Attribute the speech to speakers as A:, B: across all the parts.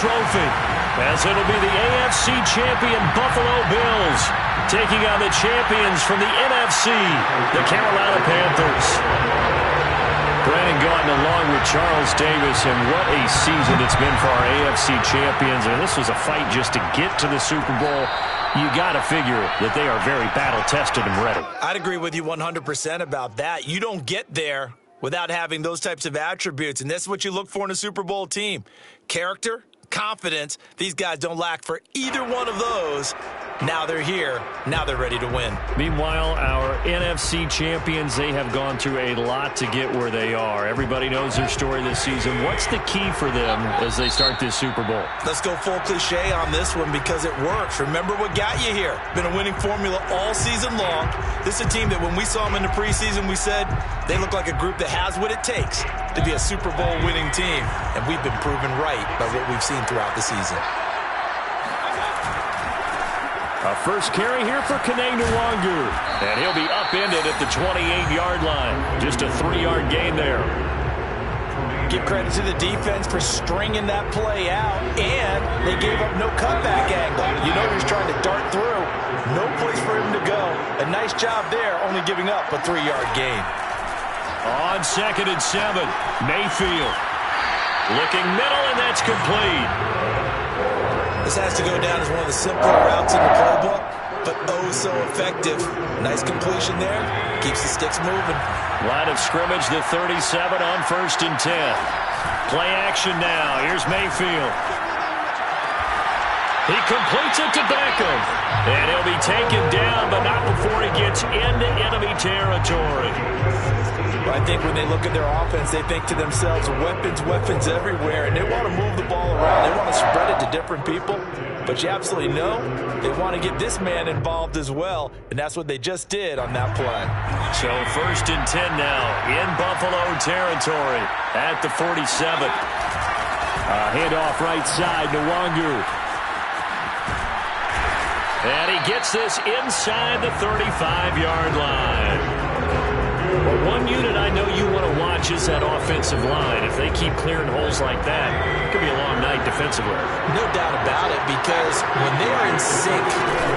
A: trophy, as it'll be the AFC champion Buffalo Bills taking on the champions from the NFC, the Carolina Panthers. Brandon Gaudin along with Charles Davis, and what a season it's been for our AFC champions. And this was a fight just to get to the Super Bowl. You got to figure that they are very battle-tested and ready.
B: I'd agree with you 100% about that. You don't get there without having those types of attributes, and that's what you look for in a Super Bowl team. Character, confidence. These guys don't lack for either one of those. Now they're here. Now they're ready to win.
A: Meanwhile, our NFC champions, they have gone through a lot to get where they are. Everybody knows their story this season. What's the key for them as they start this Super Bowl?
B: Let's go full cliche on this one because it works. Remember what got you here. Been a winning formula all season long. This is a team that when we saw them in the preseason, we said they look like a group that has what it takes to be a Super Bowl winning team. And we've been proven right by what we've seen throughout the season.
A: A first carry here for Kene Nwangu, and he'll be upended at the 28-yard line. Just a 3-yard gain there.
B: Give credit to the defense for stringing that play out, and they gave up no cutback angle. You know he's trying to dart through. No place for him to go. A nice job there, only giving up a 3-yard gain.
A: On 2nd and 7, Mayfield. Looking middle, and that's complete.
B: This has to go down as one of the simpler routes in the playbook, but oh so effective. Nice completion there. Keeps the sticks moving.
A: Line of scrimmage, the 37 on 1st and 10. Play action now. Here's Mayfield. He completes it to Beckham. And he'll be taken down, but not before he gets into enemy territory.
B: I think when they look at their offense, they think to themselves, weapons, weapons everywhere, and they want to move the ball around. They want to spread it to different people, but you absolutely know they want to get this man involved as well, and that's what they just did on that play.
A: So 1st and 10 now in Buffalo territory at the 47. Handoff right side, Nwangu. And he gets this inside the 35-yard line. Well, one unit I know you want to watch is that offensive line. If they keep clearing holes like that, it could be a long night defensively.
B: No doubt about it, because when they're in sync,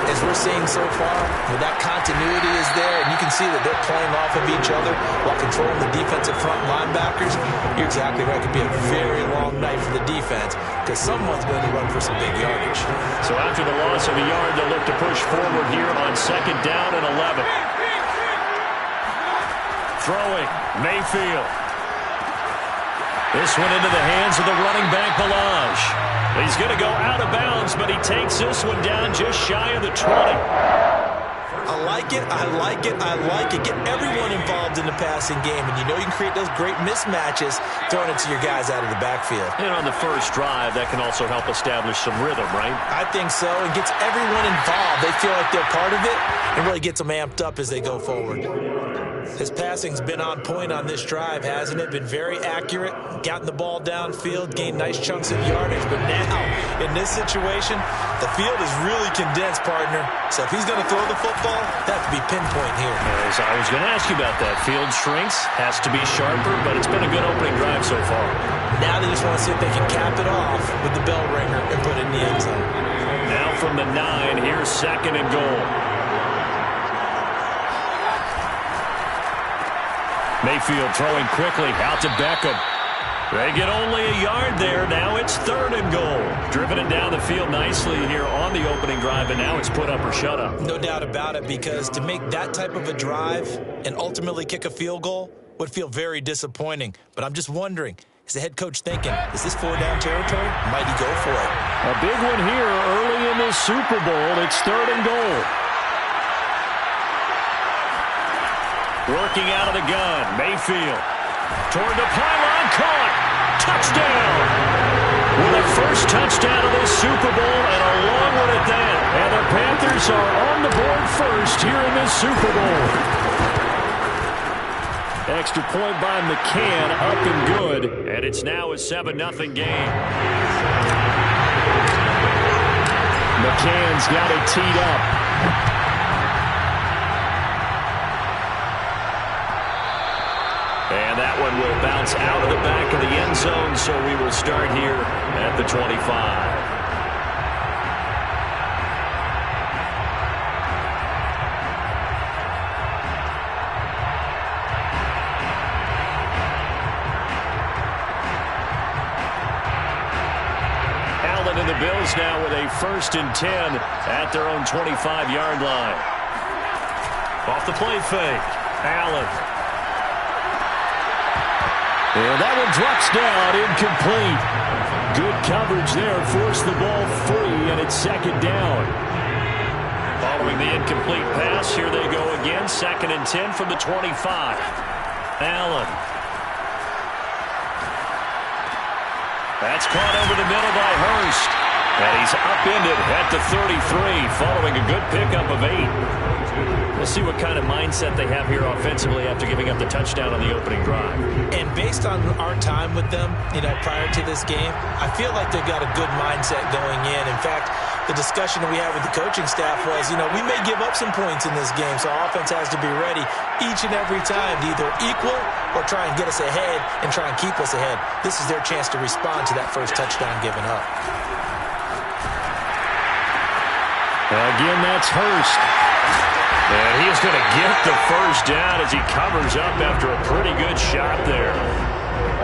B: as we're seeing so far, when that continuity is there, and you can see that they're playing off of each other while controlling the defensive front linebackers, you're exactly right. It could be a very long night for the defense, because someone's going to run for some big yardage.
A: So after the loss of a yard, they'll look to push forward here on 2nd down and 11. Throwing, Mayfield. This one into the hands of the running back, Balaj. He's going to go out of bounds, but he takes this one down just shy of the 20.
B: I like it, I like it, I like it. Get everyone involved in the passing game, and you know you can create those great mismatches throwing it to your guys out of the backfield.
A: And on the first drive, that can also help establish some rhythm, right?
B: I think so. It gets everyone involved. They feel like they're part of it, and really gets them amped up as they go forward. His passing's been on point on this drive, hasn't it? Been very accurate, gotten the ball downfield, gained nice chunks of yardage. But now, in this situation, the field is really condensed, partner. So if he's going to throw the football, that could be pinpoint here.
A: As I was going to ask you about that. Field shrinks, has to be sharper, but it's been a good opening drive so far.
B: Now they just want to see if they can cap it off with the bell ringer and put it in the end zone.
A: Now from the 9, here's 2nd and goal. Mayfield throwing quickly out to Beckham. They get only a yard there. Now it's 3rd and goal. Driven it down the field nicely here on the opening drive, and now it's put up or shut up.
B: No doubt about it, because to make that type of a drive and ultimately kick a field goal would feel very disappointing. But I'm just wondering, is the head coach thinking, is this 4-down territory? Might he go for it?
A: A big one here early in this Super Bowl. It's 3rd and goal. Working out of the gun, Mayfield. Toward the pylon, caught. Touchdown. With the first touchdown of this Super Bowl, and a long one at that. And the Panthers are on the board first here in this Super Bowl. Extra point by McCann, up and good. And it's now a 7-0 game. McCann's got it teed up. And that one one will bounce out of the back of the end zone, so we will start here at the 25. And the Bills now with a 1st and 10 at their own 25-yard line. Off the play fake. Allen. And that one drops down, incomplete. Good coverage there, forced the ball free, and it's 2nd down. Following the incomplete pass, here they go again, 2nd and 10 from the 25. Allen. That's caught over the middle by Hurst. And he's upended at the 33, following a good pickup of 8. We'll see what kind of mindset they have here offensively after giving up the touchdown on the opening drive.
B: And based on our time with them, prior to this game, I feel like they've got a good mindset going in. In fact, the discussion that we had with the coaching staff was, we may give up some points in this game, so our offense has to be ready each and every time to either equal or try and get us ahead and try and keep us ahead. This is their chance to respond to that first touchdown given up.
A: Again, that's Hurst. And he is going to get the first down as he covers up after a pretty good shot there.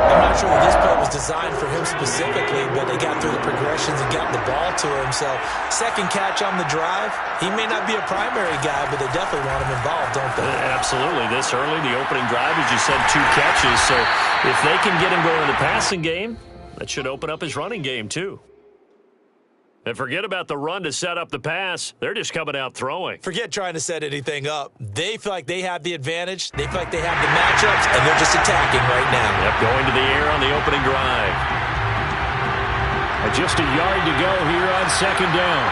B: I'm not sure that this play was designed for him specifically, but they got through the progressions and got the ball to him. So, second catch on the drive. He may not be a primary guy, but they definitely want him involved, don't they?
A: Absolutely. This early, the opening drive, as you said, 2 catches. So, if they can get him going in the passing game, that should open up his running game, too. And forget about the run to set up the pass. They're just coming out throwing.
B: Forget trying to set anything up. They feel like they have the advantage. They feel like they have the matchups, and they're just attacking right now.
A: Yep, going to the air on the opening drive. And just a yard to go here on 2nd down.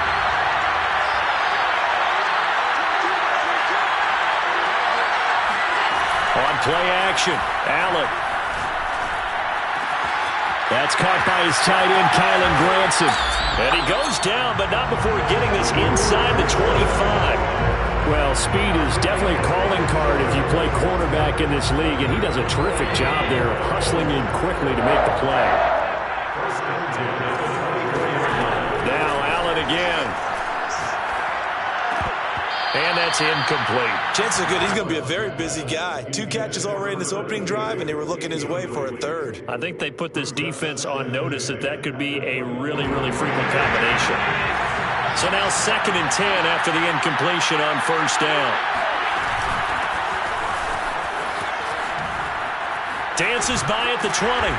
A: On play action, Allen. That's caught by his tight end, Kylan Granson. And he goes down, but not before getting this inside the 25. Well, speed is definitely a calling card if you play quarterback in this league, and he does a terrific job there of hustling in quickly to make the play. Now Allen again. And that's incomplete.
B: Chances are good he's going to be a very busy guy. 2 catches already in this opening drive, and they were looking his way for a 3rd.
A: I think they put this defense on notice that could be a really, really frequent combination. So now 2nd and 10 after the incompletion on 1st down. Dances by at the 20.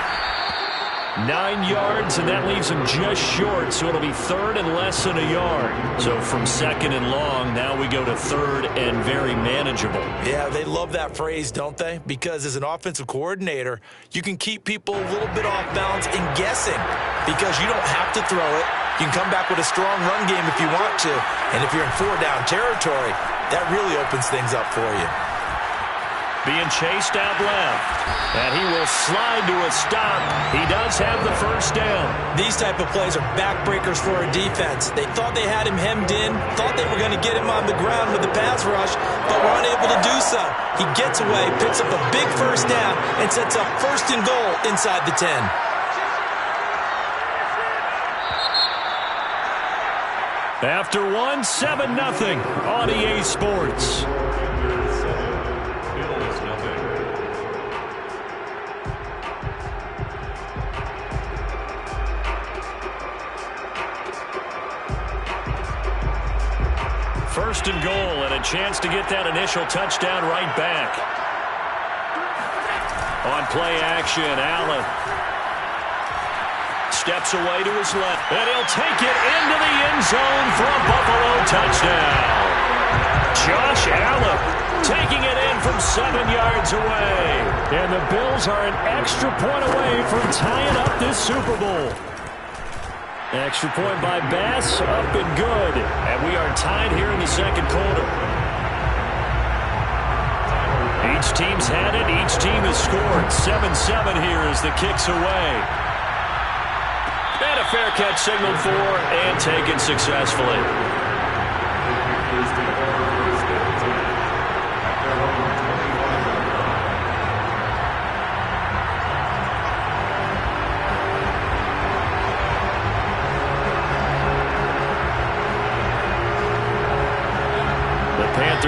A: 9 yards, and that leaves him just short, so it'll be 3rd and less than a yard. So from 2nd and long, now we go to 3rd and very manageable.
B: Yeah, they love that phrase, don't they? Because as an offensive coordinator, you can keep people a little bit off balance and guessing because you don't have to throw it. You can come back with a strong run game if you want to, and if you're in 4-down territory, that really opens things up for you.
A: Being chased out left. And he will slide to a stop. He does have the first down.
B: These type of plays are backbreakers for a defense. They thought they had him hemmed in, thought they were going to get him on the ground with the pass rush, but were unable to do so. He gets away, picks up a big first down, and sets up 1st and goal inside the 10.
A: After 7-0 on EA Sports. First and goal, and a chance to get that initial touchdown right back. On play action, Allen steps away to his left, and he'll take it into the end zone for a Buffalo touchdown. Josh Allen taking it in from 7 yards away. And the Bills are an extra point away from tying up this Super Bowl. Extra point by Bass, up and good. And we are tied here in the 2nd quarter. Each team's had it. Each team has scored. 7-7 here as the kick's away. And a fair catch signaled for and taken successfully.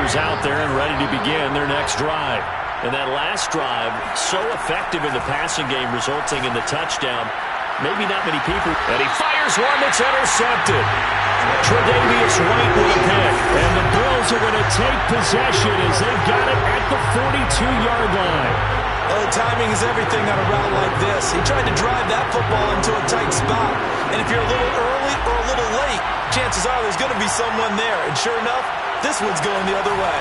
A: Panthers out there and ready to begin their next drive. And that last drive, so effective in the passing game, resulting in the touchdown. Maybe not many people. And he fires one that's intercepted. Tre'Davious White with a pick. And the Bills are going to take possession as they've got it at the 42-yard line.
B: Well, the timing is everything on a route like this. He tried to drive that football into a tight spot. And if you're a little early or a little late, chances are there's going to be someone there. And sure enough, this one's going the other way.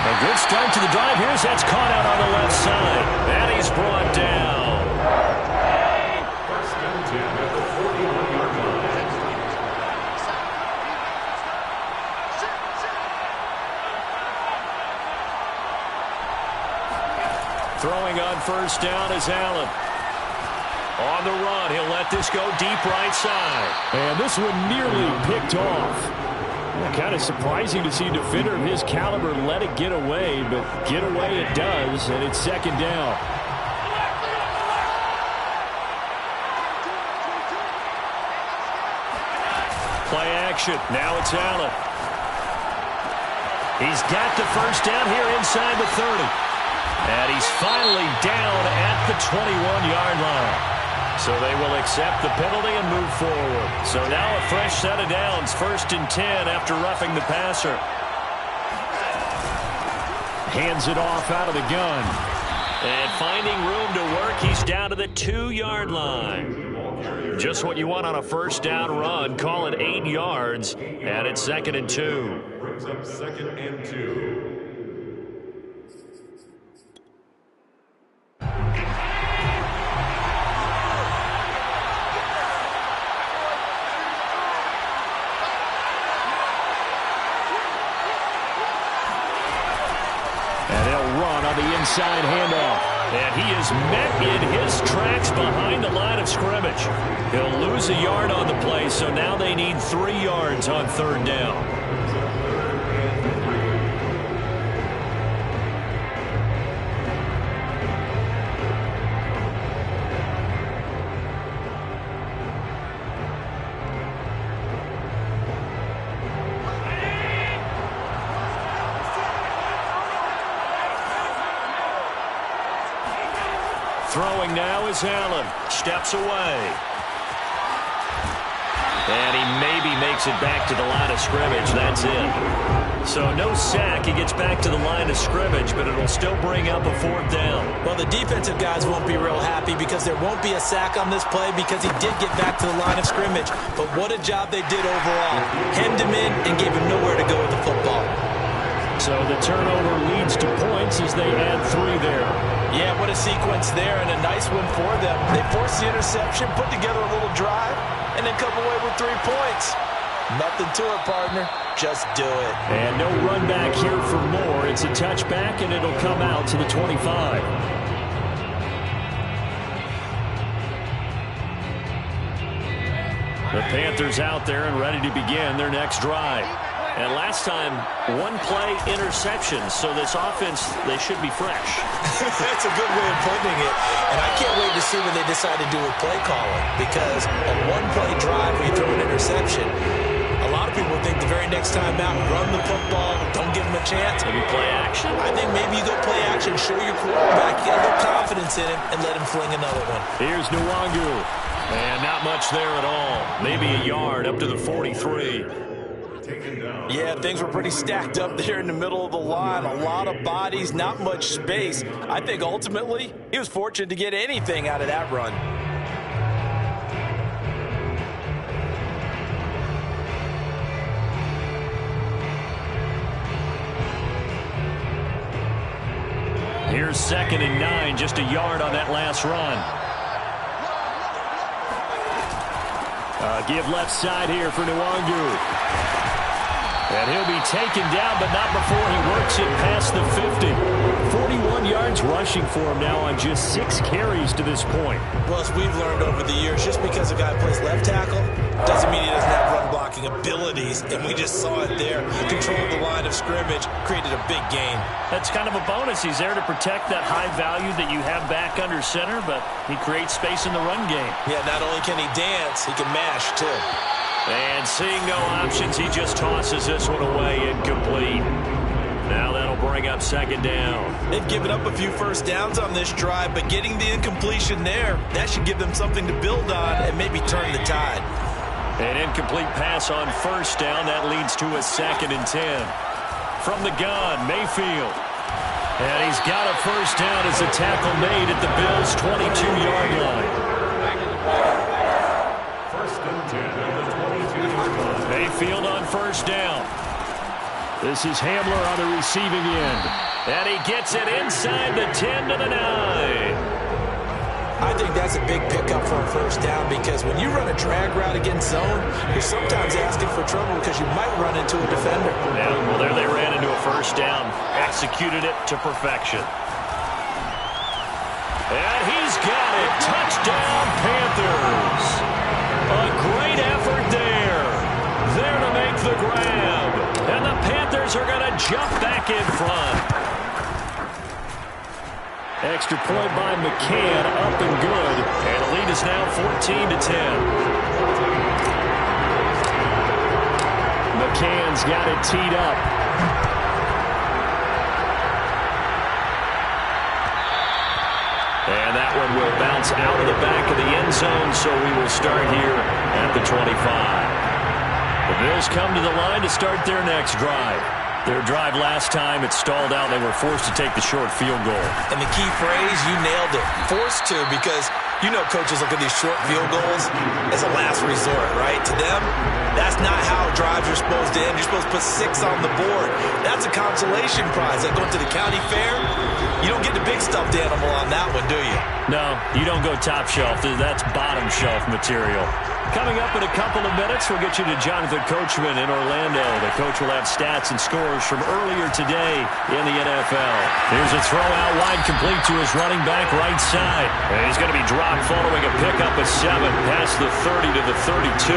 A: A good start to the drive. Here's that's caught out on the left side. And he's brought down. Throwing on first down is Allen. On the run, he'll let this go deep right side.
C: And this one nearly picked off. Kind of surprising to see a defender of his caliber let it get away, but get away it does, and it's second down.
A: Play action. Now it's Allen. He's got the first down here inside the 30. And he's finally down at the 21-yard line. So they will accept the penalty and move forward. So now a fresh set of downs, 1st and 10 after roughing the passer.
C: Hands it off out of the gun.
A: And finding room to work, he's down to the 2-yard line. Just what you want on a first down run. Call it 8 yards, and it's 2nd and 2.
D: Brings up 2nd and 2.
C: The inside handoff.
A: And he is met in his tracks behind the line of scrimmage. He'll lose a yard on the play, so now they need 3 yards on 3rd down. Throwing now is Allen. Steps away. And he maybe makes it back to the line of scrimmage. That's it. So no sack. He gets back to the line of scrimmage, but it'll still bring up a 4th down.
B: Well, the defensive guys won't be real happy because there won't be a sack on this play because he did get back to the line of scrimmage. But what a job they did overall. Hemmed him in and gave him nowhere to go with the football.
C: So the turnover leads to points as they add 3 there.
B: Yeah, what a sequence there and a nice one for them. They forced the interception, put together a little drive, and then come away with 3 points. Nothing to it, partner. Just do it.
C: And no run back here for more. It's a touchback, and it'll come out to the 25.
A: The Panthers out there and ready to begin their next drive. And last time, 1-play interceptions. So this offense, they should be fresh.
B: That's a good way of putting it. And I can't wait to see what they decide to do with play calling. Because a 1-play drive where you throw an interception, a lot of people think the very next time out, run the football, don't give them a chance.
A: Maybe play action?
B: I think maybe you go play action, show your quarterback, get a little confidence in him, and let him fling another one.
C: Here's Nwangu.
A: And not much there at all. Maybe a yard up to the 43.
B: Yeah, things were pretty stacked up there in the middle of the line. A lot of bodies, not much space. I think ultimately he was fortunate to get anything out of that run.
A: Here's 2nd and 9, just a yard on that last run.
C: Give left side here for Nwangu. And he'll be taken down, but not before he works it past the 50. 41 yards rushing for him now on just 6 carries to this point.
B: Well, as we've learned over the years, just because a guy plays left tackle doesn't mean he doesn't have run blocking abilities. And we just saw it there. Controlled the line of scrimmage, created a big gain.
A: That's kind of a bonus. He's there to protect that high value that you have back under center, but he creates space in the run game.
B: Yeah, not only can he dance, he can mash too.
A: And seeing no options, he just tosses this one away, incomplete. Now that'll bring up second down.
B: They've given up a few first downs on this drive, but getting the incompletion there, that should give them something to build on and maybe turn the tide.
A: An incomplete pass on first down. That leads to a 2nd and 10. From the gun, Mayfield. And he's got a first down as a tackle made at the Bills' 22-yard line.
D: First and 10 at the 22-yard line.
A: Mayfield on first down. This is Hamler on the receiving end. And he gets it inside the 10 to the 9.
B: I think that's a big pickup for a first down because when you run a drag route against zone, you're sometimes asking for trouble because you might run into a defender.
A: Yeah, well, there they ran into a first down. Executed it to perfection. And he's got it. Touchdown, Panthers. A great effort there. There to make the grab. And the Panthers are going to jump back in front. Extra point by McCann, up and good. And the lead is now 14 to 10. McCann's got it teed up. And that one will bounce out of the back of the end zone, so we will start here at the 25. The Bills come to the line to start their next drive. Their drive last time, it stalled out. They were forced to take the short field goal.
B: And the key phrase, you nailed it. Forced to, because you know coaches look at these short field goals as a last resort, right? To them, that's not how drives are supposed to end. You're supposed to put 6 on the board. That's a consolation prize. Like going to the county fair, you don't get the big stuffed animal on that one, do you?
A: No, you don't go top shelf. That's bottom shelf material. Coming up in a couple of minutes, we'll get you to Jonathan Coachman in Orlando. The coach will have stats and scores from earlier today in the NFL. Here's a throw out wide, complete to his running back right side. And he's going to be dropped following a pickup of 7 past the 30 to the 32.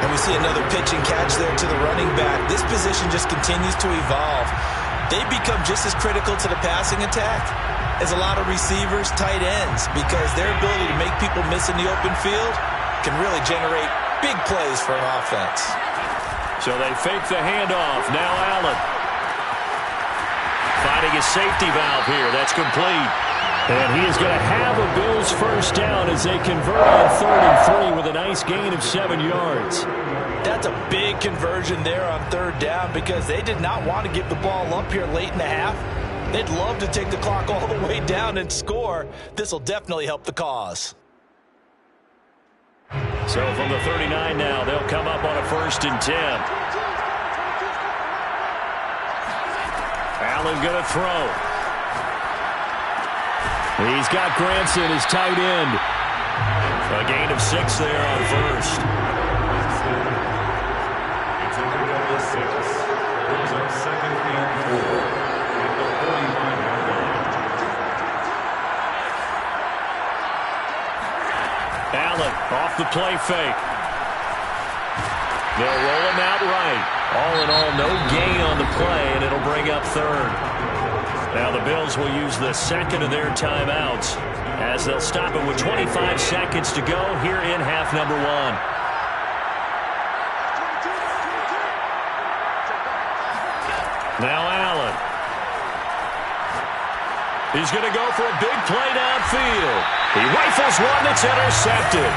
B: And we see another pitch and catch there to the running back. This position just continues to evolve. They become just as critical to the passing attack as a lot of receivers, tight ends, because their ability to make people miss in the open field can really generate big plays for an offense.
A: So they fake the handoff. Now Allen. Finding a safety valve here. That's complete. And he is going to have a Bills first down as they convert on 3rd and 3 with a nice gain of 7 yards.
B: That's a big conversion there on 3rd down because they did not want to give the ball up here late in the half. They'd love to take the clock all the way down and score. This will definitely help the cause.
A: So from the 39 now, they'll come up on a 1st and 10. Allen going to throw. He's got Granson, his tight end. A gain of 6 there on 1st.
D: It's a good number 6. Brings up 2nd and 4 at the 45-yard line.
A: Allen off the play fake. They'll roll him out right. All in all, no gain on the play, and it'll bring up 3rd. Now the Bills will use the 2nd of their timeouts as they'll stop it with 25 seconds to go here in half number 1. Now Allen. He's going to go for a big play downfield. He rifles one that's intercepted.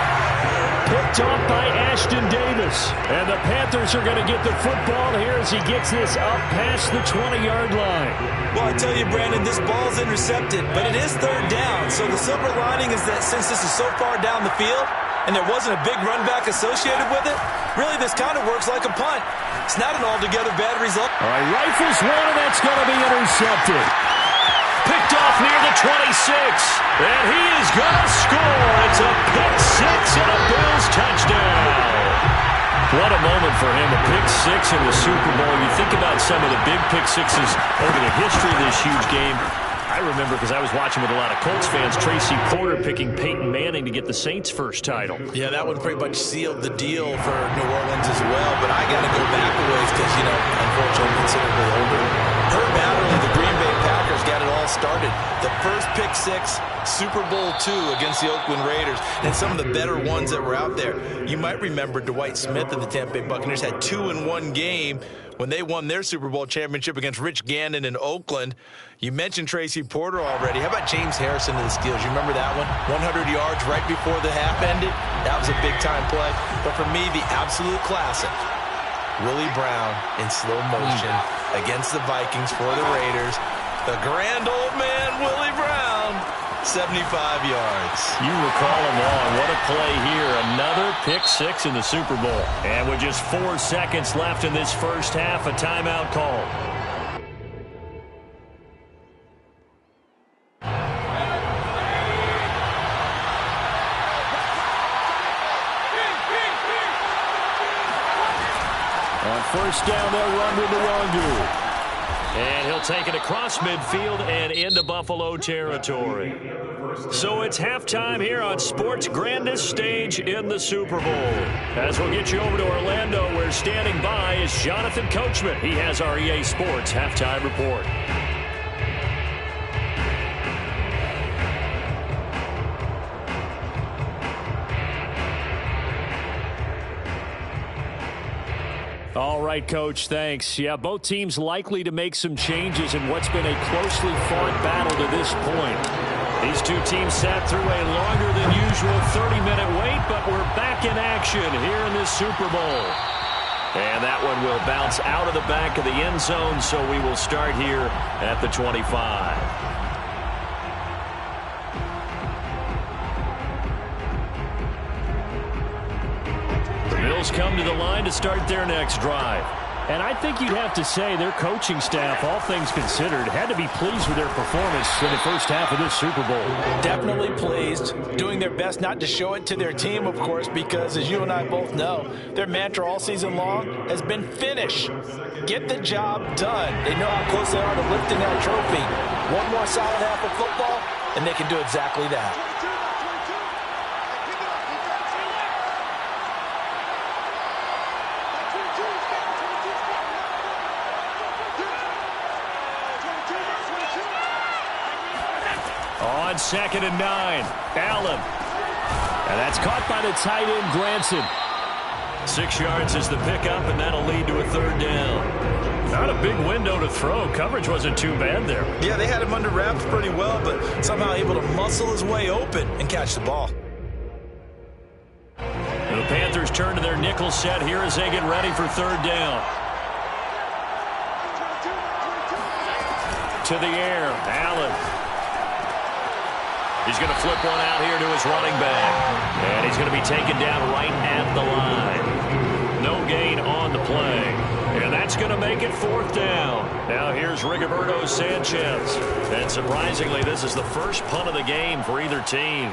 A: Picked off by Ashton Davis. And the Panthers are going to get the football here as he gets this up past the 20-yard line.
B: Well, I tell you, Brandon, this ball's intercepted, but it is 3rd down. So the silver lining is that since this is so far down the field and there wasn't a big run back associated with it, really this kind of works like a punt. It's not an altogether bad result.
A: All right, rifles one, and that's going to be intercepted. Picked off near the 26. And he is going to score. It's a pick 6 and a Bills touchdown. What a moment for him, a pick 6 in the Super Bowl. You think about some of the big pick 6s over the history of this huge game. I remember, because I was watching with a lot of Colts fans, Tracy Porter picking Peyton Manning to get the Saints' first title.
B: Yeah, that one pretty much sealed the deal for New Orleans as well. But I got to go back a ways because, unfortunately, I'm considerably older. Herb Adderley, the Green Bay Packers, got it all started. The first pick six, Super Bowl II against the Oakland Raiders, and some of the better ones that were out there. You might remember Dwight Smith of the Tampa Bay Buccaneers had 2 in one game when they won their Super Bowl championship against Rich Gannon in Oakland. You mentioned Tracy Porter already. How about James Harrison of the Steelers? You remember that one? 100 yards right before the half ended? That was a big-time play. But for me, the absolute classic, Willie Brown in slow motion against the Vikings for the Raiders. The grand old man, Willie Brown, 75 yards.
C: You recall them all. What a play here. Another pick six in the Super Bowl. And with just 4 seconds left in this first half, a timeout call. On first down, they'll run with Nwangu. And he'll take it across midfield and into Buffalo territory. So it's halftime here on sports' grandest stage in the Super Bowl. As we'll get you over to Orlando, where standing by is Jonathan Coachman. He has our EA Sports halftime report. All right, Coach, thanks. Yeah, both teams likely to make some changes in what's been a closely fought battle to this point. These two teams sat through a longer than usual 30-minute wait, but we're back in action here in this Super Bowl. And that one will bounce out of the back of the end zone, so we will start here at the 25. Come to the line to start their next drive. And I think you'd have to say their coaching staff, all things considered, had to be pleased with their performance in the first half of this Super Bowl.
B: Definitely pleased, doing their best not to show it to their team, of course, because as you and I both know, their mantra all season long has been finish. Get the job done. They know how close they are to lifting that trophy. One more solid half of football, and they can do exactly that.
C: On 2nd and 9, Allen. And that's caught by the tight end, Granson. 6 yards is the pickup, and that'll lead to a 3rd down. Not a big window to throw. Coverage wasn't too bad there.
B: Yeah, they had him under wraps pretty well, but somehow able to muscle his way open and catch the ball.
C: And the Panthers turn to their nickel set here as they get ready for 3rd down. To the air, Allen. He's going to flip one out here to his running back. And he's going to be taken down right at the line. No gain on the play. And that's going to make it 4th down. Now here's Rigoberto Sanchez. And surprisingly, this is the first punt of the game for either team.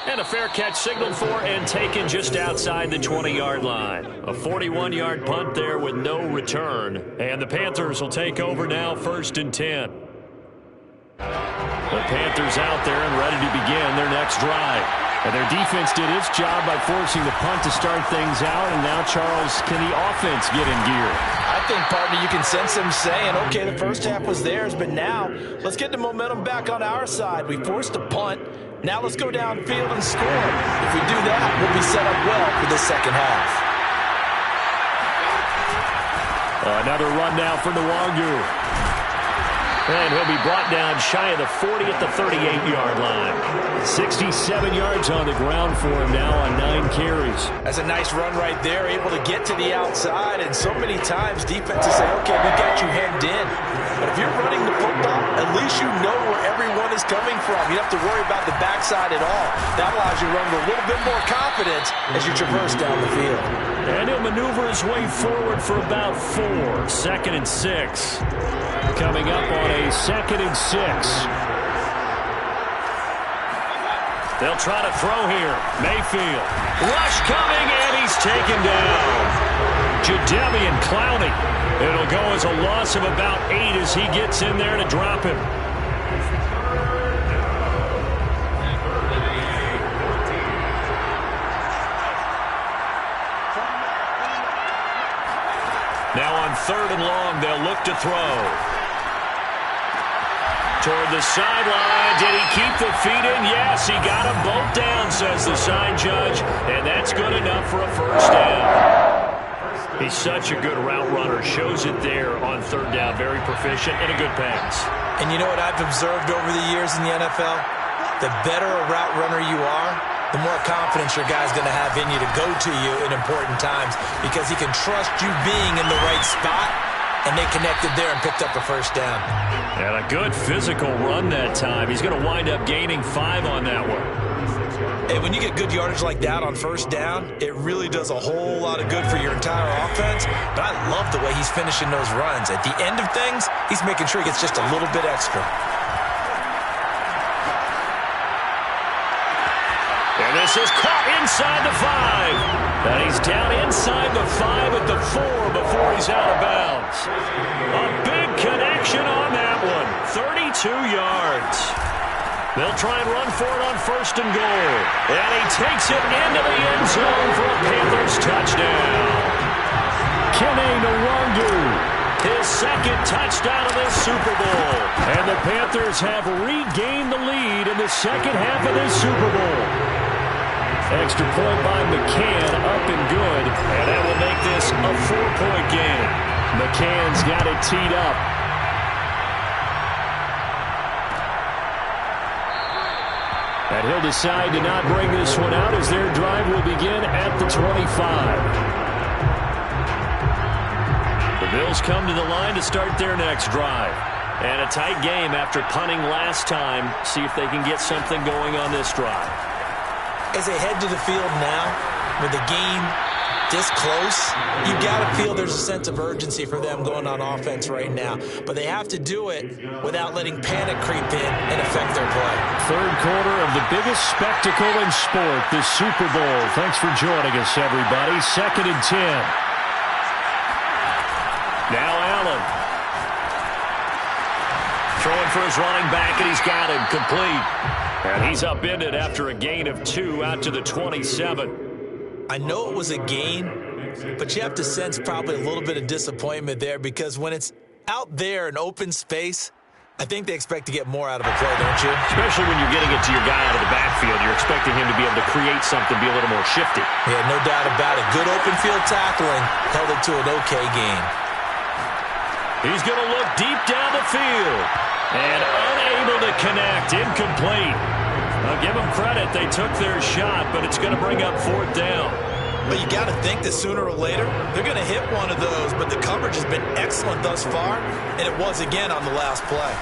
C: And a fair catch signaled for and taken just outside the 20-yard line. A 41-yard punt there with no return. And the Panthers will take over now, 1st and 10. The Panthers out there and ready to begin their next drive. And their defense did its job by forcing the punt to start things out. And now, Charles, can the offense get in gear?
B: I think, partner, you can sense them saying, okay, the first half was theirs, but now let's get the momentum back on our side. We forced a punt. Now let's go downfield and score. If we do that, we'll be set up well for the second half.
C: Another run now for Nwangu. And he'll be brought down shy of the 40 at the 38-yard line. 67 yards on the ground for him now on 9 carries.
B: That's a nice run right there, able to get to the outside. And so many times defenses say, okay, we got you hemmed in. But if you're running the football, at least you know where everyone is coming from. You don't have to worry about the backside at all. That allows you to run with a little bit more confidence as you traverse down the field.
C: And he'll maneuver his way forward for about 4. 2nd and 6. Coming up on a 2nd and 6. They'll try to throw here. Mayfield. Rush coming, and he's taken down. Jadeveon Clowney. It'll go as a loss of about 8 as he gets in there to drop him. Now on 3rd and long, they'll look to throw.
A: Toward the sideline. Did he keep the feet in? Yes, he got them both down, says the sign judge. And that's good enough for a first down. He's such a good route runner. Shows it there on third down. Very proficient and a good pass.
B: And you know what I've observed over the years in the NFL? The better a route runner you are, the more confidence your guy's going to have in you to go to you in important times because he can trust you being in the right spot, and they connected there and picked up a first down.
A: And a good physical run that time. He's going to wind up gaining 5 on that one.
B: Hey, when you get good yardage like that on first down, it really does a whole lot of good for your entire offense. But I love the way he's finishing those runs. At the end of things, he's making sure he gets just a little bit extra.
A: And this is caught inside the 5. And he's down inside the 5 at the 4 before he's out of bounds. A big connection on that one. 32 yards. They'll try and run for it on first and goal. And he takes it into the end zone for a Panthers touchdown. Kene Nwangu, his second touchdown of this Super Bowl. And the Panthers have regained the lead in the second half of this Super Bowl. Extra point by McCann, up and good. And that will make this a 4-point game. McCann's got it teed up. And he'll decide to not bring this one out as their drive will begin at the 25. The Bills come to the line to start their next drive. And a tight game after punting last time. See if they can get something going on this drive.
B: As they head to the field now, with the game this close, you got to feel there's a sense of urgency for them going on offense right now. But they have to do it without letting panic creep in and affect their play.
A: Third quarter of the biggest spectacle in sport, the Super Bowl. Thanks for joining us, everybody. 2nd and 10. Now Allen. Throwing for his running back, and he's got him complete. And he's upended after a gain of 2 out to the 27.
B: I know it was a gain, but you have to sense probably a little bit of disappointment there because when it's out there in open space, I think they expect to get more out of a play, don't you?
A: Especially when you're getting it to your guy out of the backfield. You're expecting him to be able to create something, be a little more shifty.
B: Yeah, no doubt about it. Good open field tackling held it to an okay gain.
A: He's going to look deep down the field. And unable to connect, incomplete. I'll give them credit. They took their shot, but it's going to bring up 4th down.
B: But you got to think that sooner or later, they're going to hit one of those. But the coverage has been excellent thus far, and it was again on the last play.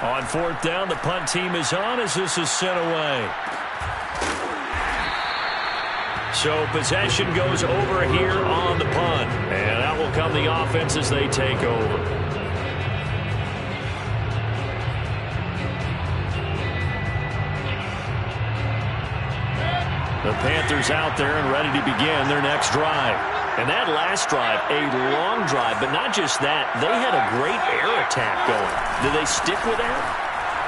A: On 4th down, the punt team is on as this is sent away. So possession goes over here on the punt. And out will come the offense as they take over. The Panthers out there and ready to begin their next drive. And that last drive, a long drive, but not just that. They had a great air attack going. Did they stick with that?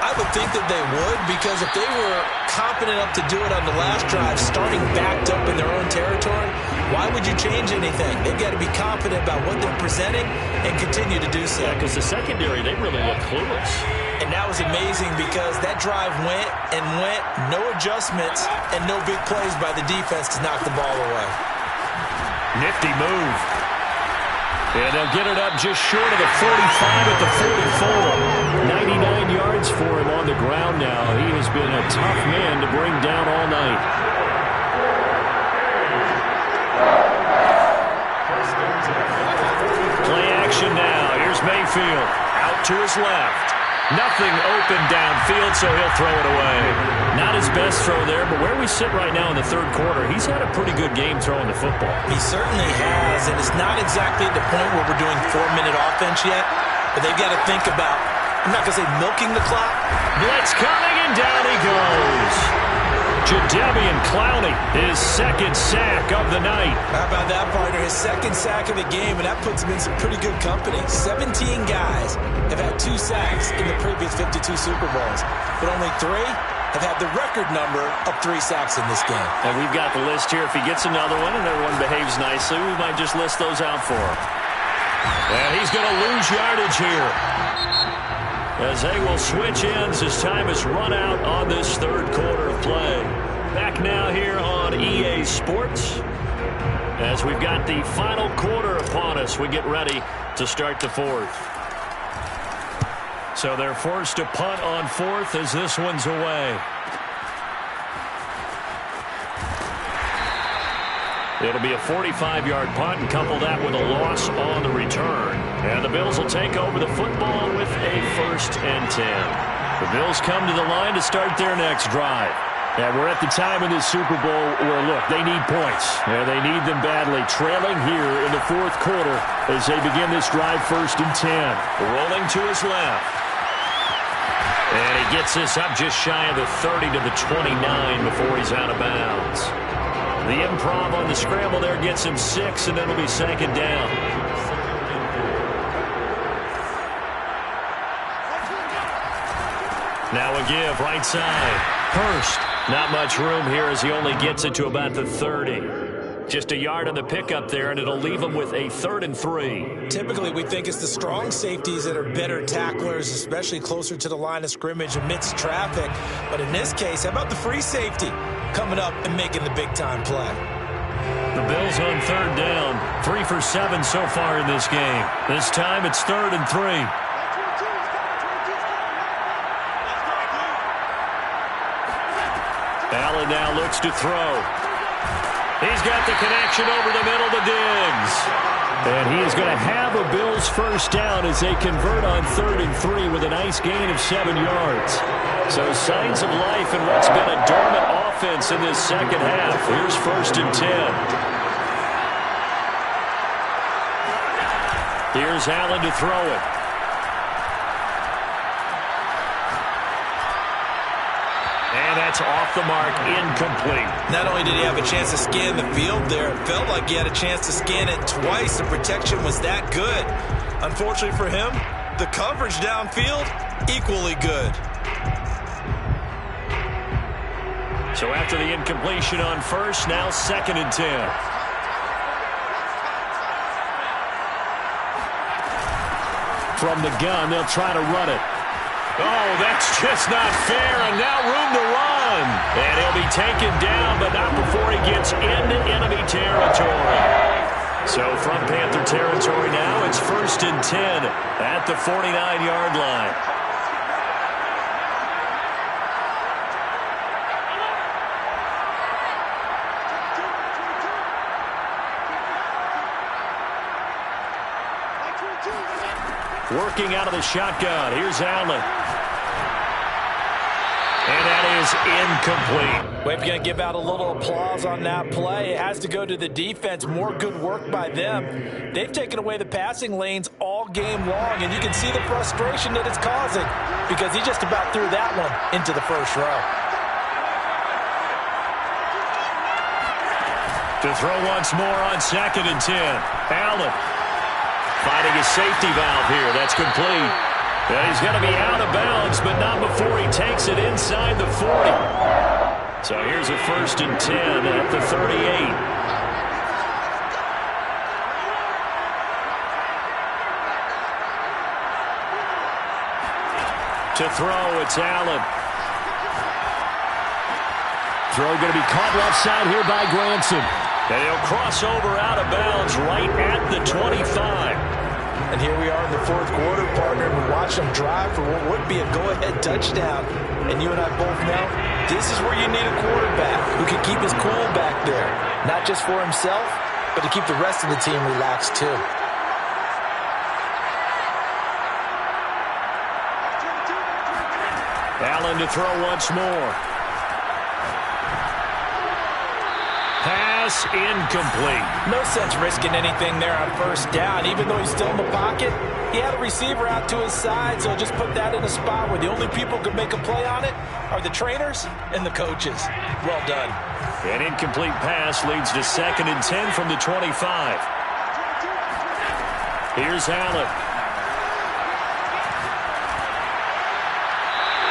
B: I would think that they would, because if they were confident enough to do it on the last drive, starting backed up in their own territory, why would you change anything? They've got to be confident about what they're presenting and continue to do so.
A: Yeah, because the secondary, they really look clueless.
B: And that was amazing because that drive went and went, no adjustments, and no big plays by the defense to knock the ball away.
A: Nifty move. And they'll get it up just short of the 45 at the 44. 99 yards for him on the ground now. He has been a tough man to bring down all night. Play action now. Here's Mayfield. Out to his left. Nothing open downfield, so he'll throw it away. Not his best throw there, but where we sit right now in the third quarter, he's had a pretty good game throwing the football.
B: He certainly has, and it's not exactly at the point where we're doing 4-minute offense yet, but they've got to think about, I'm not going to say milking the clock.
A: Blitz coming, and down he goes. Jadeveon Clowney, his second sack of the night.
B: How about that, partner? His second sack of the game, and that puts him in some pretty good company. 17 guys have had 2 sacks in the previous 52 Super Bowls, but only 3 have had the record number of 3 sacks in this game.
A: And we've got the list here. If he gets another one and everyone behaves nicely, we might just list those out for him. And he's going to lose yardage here. as they will switch ends as time has run out on this third quarter of play. Back now here on EA Sports as we've got the final quarter upon us. We get ready to start the fourth. So they're forced to punt on fourth as this one's away. It'll be a 45-yard punt and couple that with a loss on the return. And the Bills will take over the football with a 1st and 10. The Bills come to the line to start their next drive. And we're at the time in this Super Bowl where, look, they need points. And they need them badly. Trailing here in the fourth quarter as they begin this drive 1st and 10. Rolling to his left. And he gets this up just shy of the 30 to the 29 before he's out of bounds. The improv on the scramble there gets him 6, and it'll be 2nd down. Now a give, right side. Hurst. Not much room here as he only gets it to about the 30. Just a yard on the pickup there, and it'll leave him with a 3rd and 3.
B: Typically, we think it's the strong safeties that are better tacklers, especially closer to the line of scrimmage amidst traffic. But in this case, how about the free safety coming up and making the big-time play?
A: The Bills on 3rd down. 3 for 7 so far in this game. This time it's 3rd and 3. Allen now looks to throw. He's got the connection over the middle to Diggs. And he is going to have a Bills 1st down as they convert on 3rd and 3 with a nice gain of 7 yards. So signs of life in what's been a dormant offense in this second half. Here's 1st and 10. Here's Allen to throw it. And that's off the mark, incomplete.
B: Not only did he have a chance to scan the field there, it felt like he had a chance to scan it twice. The protection was that good. Unfortunately for him, the coverage downfield, equally good.
A: So after the incompletion on 1st, now 2nd and 10. From the gun, they'll try to run it. Oh, that's just not fair, and now room to run. And he'll be taken down, but not before he gets into enemy territory. So from Panther territory now, it's 1st and 10 at the 49-yard line. Working out of the shotgun. Here's Allen. And that is incomplete.
B: Well, if you're going to give out a little applause on that play, it has to go to the defense. More good work by them. They've taken away the passing lanes all game long, and you can see the frustration that it's causing because he just about threw that one into the 1st row.
A: To throw once more on 2nd and 10. Allen finding a safety valve here. That's complete. And he's going to be out of bounds, but not before he takes it inside the 40. So here's a 1st and 10 at the 38. To throw, it's Allen. Throw going to be caught left side here by Granson. And he'll cross over out of bounds right at the 25.
B: And here we are in the 4th quarter, partner, and we watch them drive for what would be a go-ahead touchdown. And you and I both know this is where you need a quarterback who can keep his cool back there. Not just for himself, but to keep the rest of the team relaxed too.
A: Allen to throw once more. Pass incomplete.
B: No sense risking anything there on 1st down. Even though he's still in the pocket, he had a receiver out to his side, so just put that in a spot where the only people who can make a play on it are the trainers and the coaches. Well done.
A: An incomplete pass leads to 2nd and 10 from the 25. Here's Allen.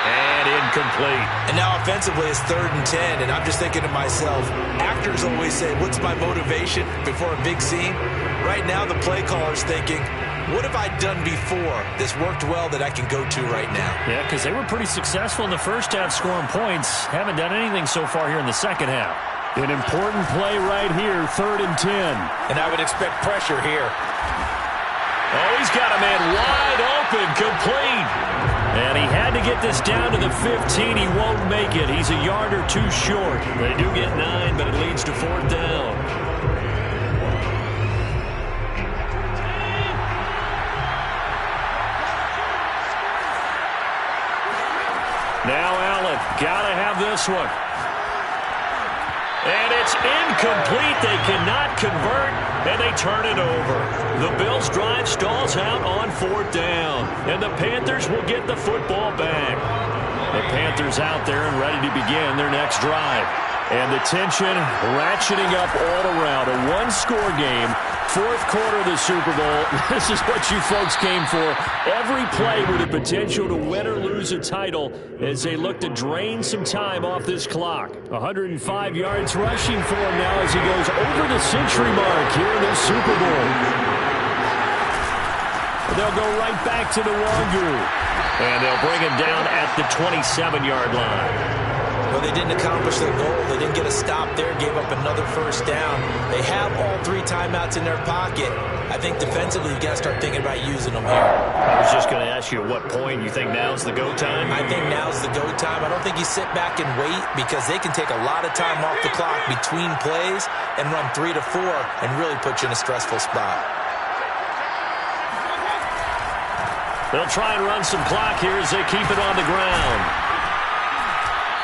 A: And incomplete.
B: And now offensively it's 3rd and 10, and I'm just thinking to myself, actors always say, what's my motivation before a big scene? Right now the play caller's thinking, what have I done before that's worked well that I can go to right now?
C: Yeah, because they were pretty successful in the first half scoring points. Haven't done anything so far here in the second half. An important play right here, 3rd and 10.
B: And I would expect pressure here.
A: Oh, he's got a man wide open, complete.
C: And he had to get this down to the 15. He won't make it. He's a yard or two short.
A: They do get 9, but it leads to 4th down.
C: Now Allen, gotta have this one.
A: And it's incomplete. They cannot convert, and they turn it over. The Bills' drive stalls out on 4th down, and the Panthers will get the football back.
C: The Panthers out there and ready to begin their next drive. And the tension ratcheting up all around. A one-score game, 4th quarter of the Super Bowl. This is what you folks came for. Every play with the potential to win or lose a title as they look to drain some time off this clock. 105 yards rushing for him now as he goes over the century mark here in this Super Bowl. They'll go right back to the Wangu.
A: And they'll bring him down at the 27-yard line.
B: Well, they didn't accomplish their goal. They didn't get a stop there, gave up another 1st down. They have all 3 timeouts in their pocket. I think defensively you got to start thinking about using them here.
C: I was just going to ask you at what point you think now's the go time?
B: I think now's the go time. I don't think you sit back and wait because they can take a lot of time off the clock between plays and run 3 to 4 and really put you in a stressful spot.
A: They'll try and run some clock here as they keep it on the ground.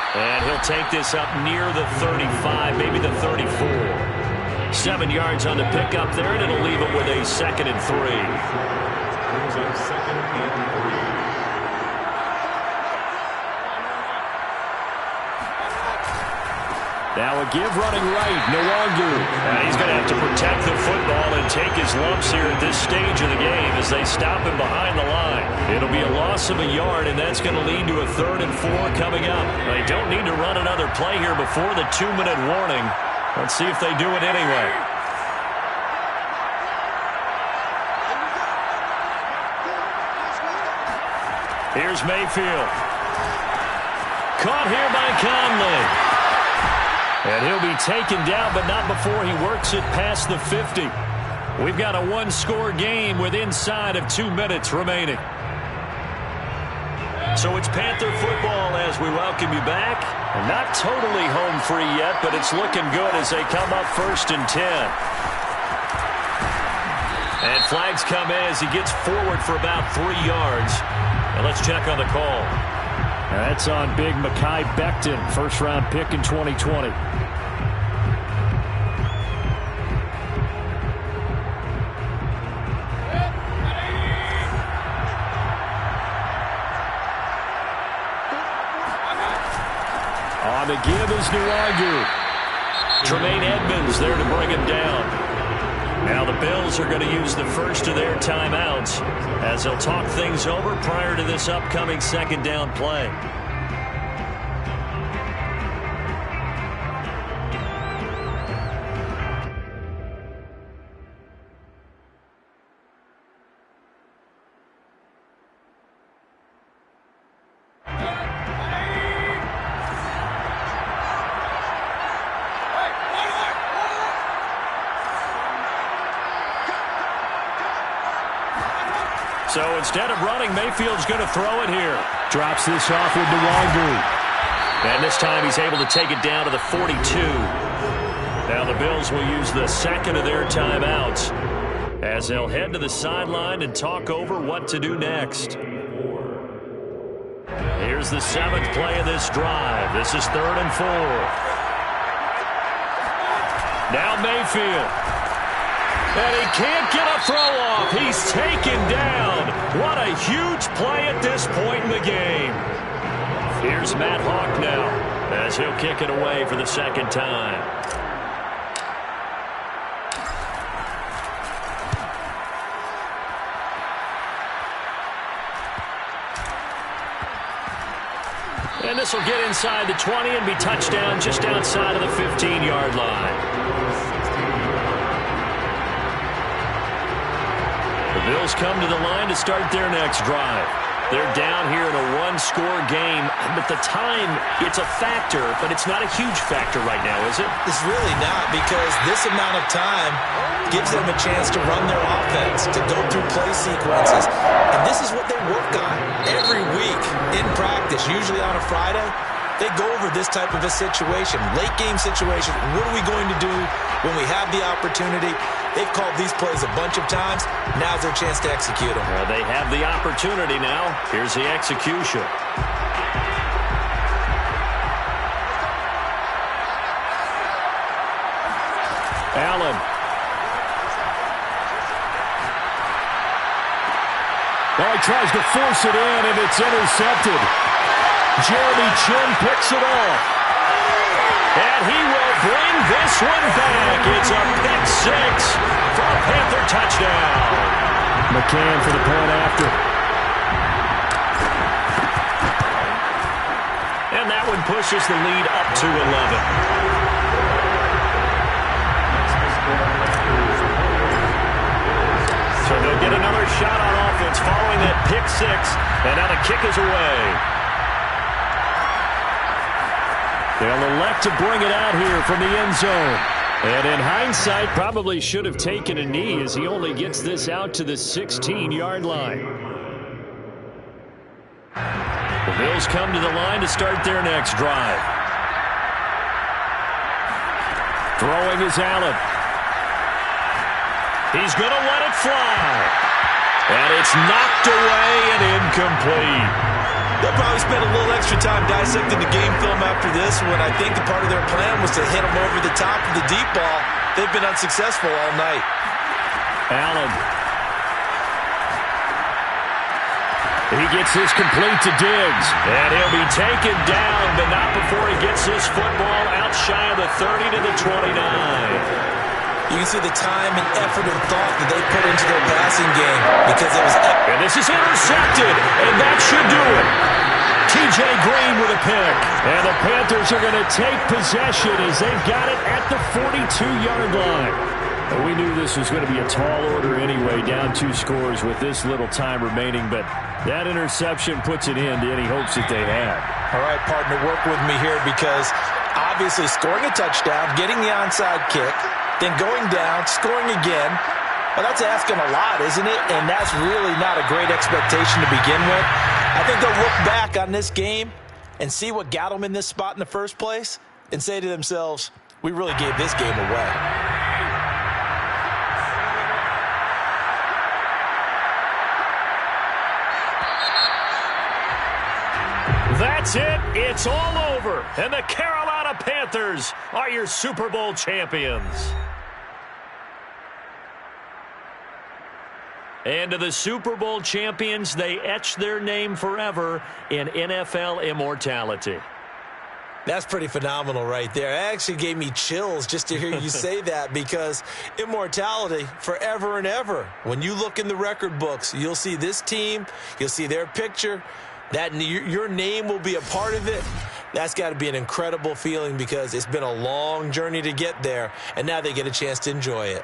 A: And he'll take this up near the 35, maybe the 34. 7 yards on the pickup there, and it'll leave it with a 2nd and 3.
D: Brings up 2nd and 3.
C: Now a give running right, Nwangu.
A: And he's going to have to protect the football and take his lumps here at this stage of the game as they stop him behind the line. It'll be a loss of a yard, and that's going to lead to a 3rd and 4 coming up. They don't need to run another play here before the 2-minute warning. Let's see if they do it anyway. Here's Mayfield. Caught here by Conley. And he'll be taken down, but not before he works it past the 50. We've got a one-score game with inside of 2 minutes remaining. So it's Panther football as we welcome you back. And not totally home free yet, but it's looking good as they come up 1st and 10. And flags come in as he gets forward for about 3 yards. And let's check on the call.
C: That's on big Mekhi Becton, 1st-round pick in 2020. On the give is Nwangu. Tremaine Edmonds there to bring him down. Now the Bills are going to use the first of their timeouts as they'll talk things over prior to this upcoming 2nd down play. So instead of running, Mayfield's going to throw it here. Drops this off with Nwangu.
A: And this time he's able to take it down to the 42. Now the Bills will use the 2nd of their timeouts as they'll head to the sideline and talk over what to do next. Here's the 7th play of this drive. This is 3rd and 4. Now Mayfield. And he can't get a throw off. He's taken down. What a huge play at this point in the game. Here's Matt Hawk now as he'll kick it away for the 2nd time. And
C: this will get inside the 20 and be touchdown just outside of the 15-yard line. The Bills come to the line to start their next drive. They're down here in a one-score game, but the time, it's a factor, but it's not a huge factor right now, is it?
B: It's really not, because this amount of time gives them a chance to run their offense, to go through play sequences, and this is what they work on every week in practice, usually on a Friday. They go over this type of a situation, late game situation. What are we going to do when we have the opportunity? They've called these plays a bunch of times. Now's their chance to execute them.
C: Well, they have the opportunity now. Here's the execution. Allen.
A: Well, he tries to force it in, and it's intercepted. Jeremy Chin picks it off.
C: And he will bring this one back. It's a pick six for a Panther touchdown.
A: McCann for the point after.
C: And that one pushes the lead up to 11. So they'll get another shot on offense following that pick six. And now the kick is away. They'll elect to bring it out here from the end zone. And in hindsight, probably should have taken a knee as he only gets this out to the 16-yard line. The Bills come to the line to start their next drive. Throwing is Allen. He's going to let it fly. And it's knocked away and incomplete.
B: They'll probably spend a little extra time dissecting the game film after this one. I think the part of their plan was to hit them over the top of the deep ball. They've been unsuccessful all night.
C: Allen. He gets this complete to Diggs. And he'll be taken down, but not before he gets this football out shy of the 30 to the 29.
B: You can see the time and effort and thought that they put into their passing game because it was...
C: And this is intercepted, and that should do it. T.J. Green with a pick. And the Panthers are going to take possession as they've got it at the 42-yard line. And we knew this was going to be a tall order anyway, down 2 scores with this little time remaining, but that interception puts an end to any hopes that they had.
B: All right, partner, work with me here because obviously scoring a touchdown, getting the onside kick, then going down, scoring again. Well, that's asking a lot, isn't it? And that's really not a great expectation to begin with. I think they'll look back on this game and see what got them in this spot in the first place and say to themselves, we really gave this game away.
C: That's it. It's all over. And the Carolina Panthers are your Super Bowl champions. And to the Super Bowl champions, they etch their name forever in NFL immortality.
B: That's pretty phenomenal right there. It actually gave me chills just to hear you say that because immortality forever and ever. When you look in the record books, you'll see this team, you'll see their picture, that your name will be a part of it. That's got to be an incredible feeling because it's been a long journey to get there, and now they get a chance to enjoy it.